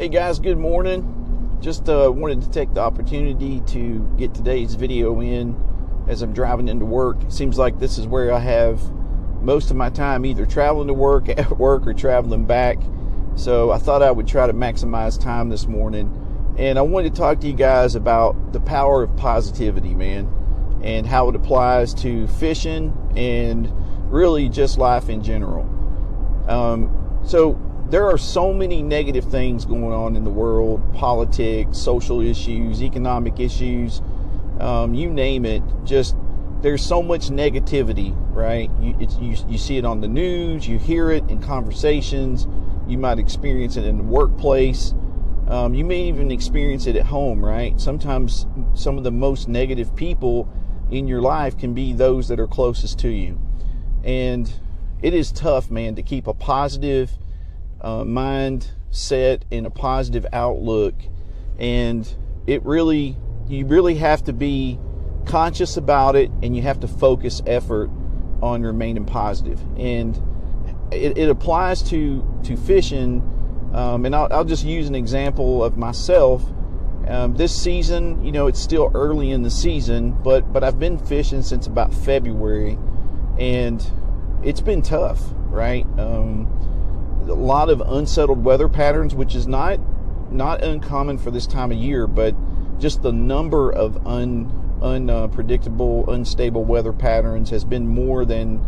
Hey guys, good morning. Just wanted to take the opportunity to get today's video in as I'm driving into work. It seems like this is where I have most of my time, either traveling to work, at work, or traveling back. So I thought I would try to maximize time this morning. And I wanted to talk to you guys about the power of positivity, man, and how it applies to fishing and really just life in general. So there are so many negative things going on in the world: politics, social issues, economic issues, you name it. Just there's so much negativity, right? You see it on the news, you hear it in conversations, you might experience it in the workplace, you may even experience it at home, right? Sometimes some of the most negative people in your life can be those that are closest to you. And it is tough, man, to keep a positive mindset and a positive outlook. And you really have to be conscious about it, and you have to focus effort on remaining positive. And it applies to fishing. And I'll just use an example of myself. This season, it's still early in the season, but I've been fishing since about February, and it's been tough, right? A lot of unsettled weather patterns, which is not uncommon for this time of year, but just the number of unpredictable, unstable weather patterns has been more than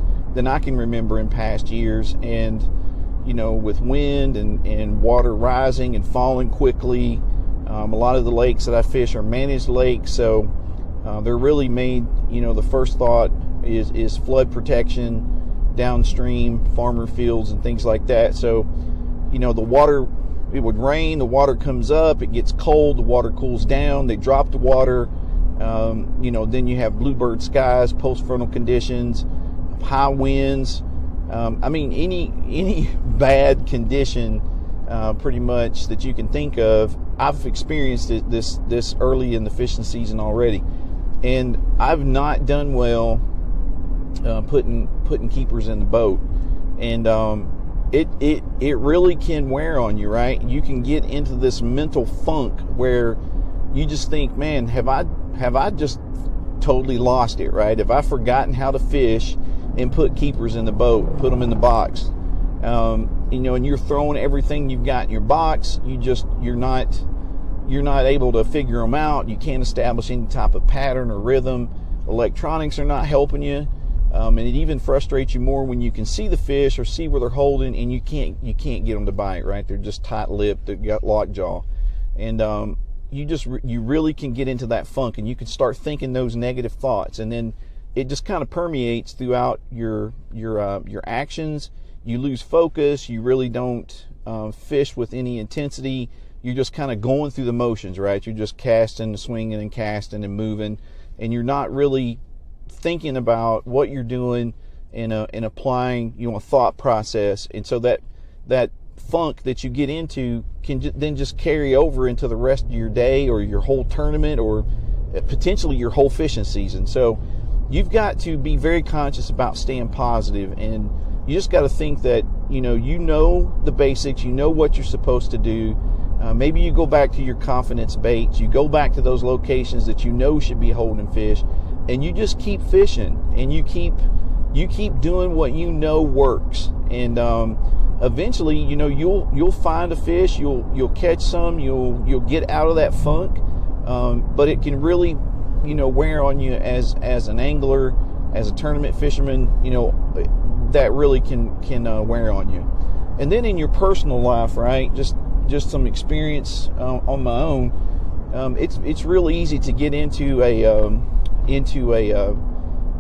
I can remember in past years. And with wind and water rising and falling quickly, a lot of the lakes that I fish are managed lakes, so they're really made, the first thought is flood protection, downstream farmer fields and things like that. So the water, it would rain, the water comes up, it gets cold, the water cools down, they drop the water, then you have bluebird skies, post-frontal conditions, high winds. Any bad condition pretty much that you can think of, I've experienced it this early in the fishing season already. And I've not done well putting keepers in the boat. And it really can wear on you, right? You can get into this mental funk where you just think, man, have I just totally lost it, right? Have I forgotten how to fish and put keepers in the boat, put them in the box? And you're throwing everything you've got in your box. You're not able to figure them out. You can't establish any type of pattern or rhythm. Electronics are not helping you. And it even frustrates you more when you can see the fish or see where they're holding, and you can't get them to bite, right? They're just tight-lipped, they've got lockjaw. And you really can get into that funk, and you can start thinking those negative thoughts, and then it just kind of permeates throughout your actions. You lose focus. You really don't fish with any intensity. You're just kind of going through the motions, right? You're just casting and swinging and casting and moving, and you're not really thinking about what you're doing and applying a thought process. And so that funk that you get into can then just carry over into the rest of your day or your whole tournament or potentially your whole fishing season. So you've got to be very conscious about staying positive, and you just got to think that you know the basics, you know what you're supposed to do. Maybe you go back to your confidence baits, you go back to those locations that you know should be holding fish, and you just keep fishing, and you keep doing what you know works. And eventually, you'll find a fish, you'll catch some, you'll get out of that funk. But it can really wear on you as an angler, as a tournament fisherman. That really can wear on you. And then in your personal life, right, just some experience on my own, it's really easy to get into a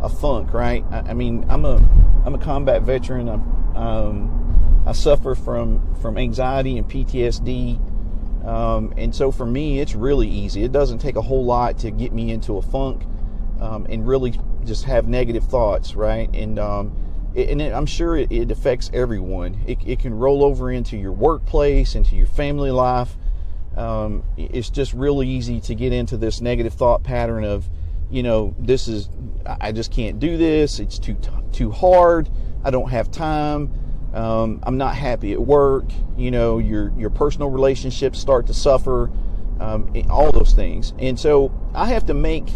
funk, right? I'm a combat veteran. I suffer from anxiety and PTSD, and so for me, it's really easy. It doesn't take a whole lot to get me into a funk, and really just have negative thoughts, right? And I'm sure it affects everyone. It can roll over into your workplace, into your family life. It's just really easy to get into this negative thought pattern of, I just can't do this. It's too hard. I don't have time. I'm not happy at work. You know, your personal relationships start to suffer, all those things. And so I have to make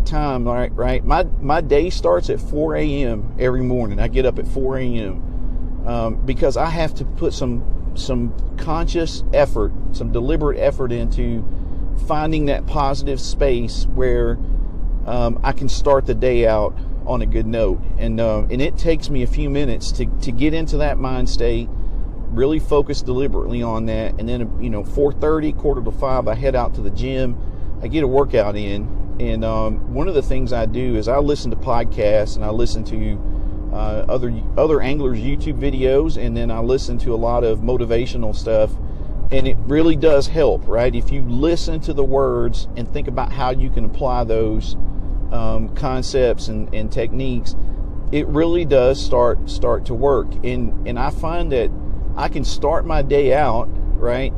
time, right? My day starts at 4 a.m. every morning. I get up at 4 a.m. Because I have to put some conscious effort, some deliberate effort into finding that positive space where I can start the day out on a good note. And it takes me a few minutes to get into that mind state, really focus deliberately on that. And then, 4:30, 4:45, I head out to the gym. I get a workout in. And one of the things I do is I listen to podcasts, and I listen to other anglers' YouTube videos, and then I listen to a lot of motivational stuff. And it really does help, right? If you listen to the words and think about how you can apply those concepts and techniques, it really does start to work. And I find that I can start my day out, right,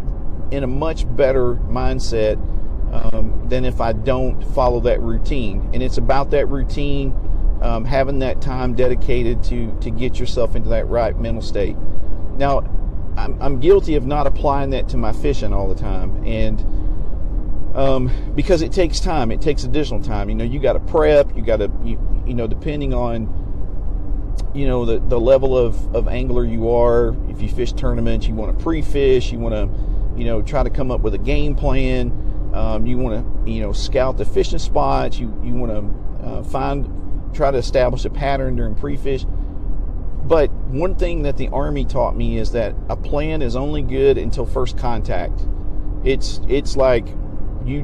in a much better mindset than if I don't follow that routine. And it's about that routine, having that time dedicated to get yourself into that right mental state. Now, I'm guilty of not applying that to my fishing all the time, and because it takes time, it takes additional time. You got to prep, you got to, depending on, the level of angler you are. If you fish tournaments, you want to pre-fish, you want to, try to come up with a game plan. You want to, scout the fishing spots. You want to try to establish a pattern during pre-fish. But one thing that the Army taught me is that a plan is only good until first contact. It's like you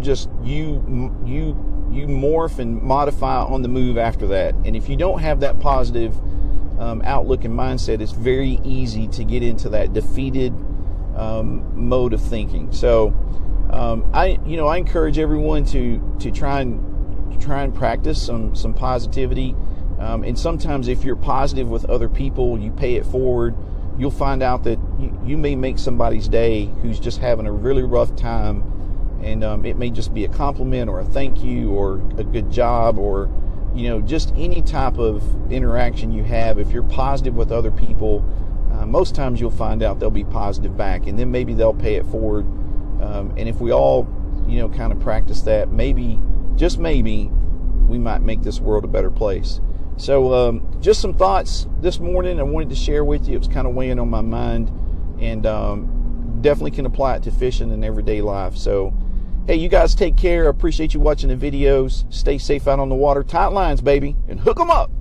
morph and modify on the move after that. And if you don't have that positive outlook and mindset, it's very easy to get into that defeated mode of thinking. So I encourage everyone to try and practice some positivity. And sometimes if you're positive with other people, you pay it forward, you'll find out that you may make somebody's day who's just having a really rough time. And it may just be a compliment or a thank you or a good job, or, just any type of interaction you have. If you're positive with other people, most times you'll find out they'll be positive back, and then maybe they'll pay it forward. And if we all, kind of practice that, maybe, just maybe, we might make this world a better place. So just some thoughts this morning I wanted to share with you. It was kind of weighing on my mind, and definitely can apply it to fishing and everyday life. So, hey, you guys take care. I appreciate you watching the videos. Stay safe out on the water. Tight lines, baby, and hook 'em up.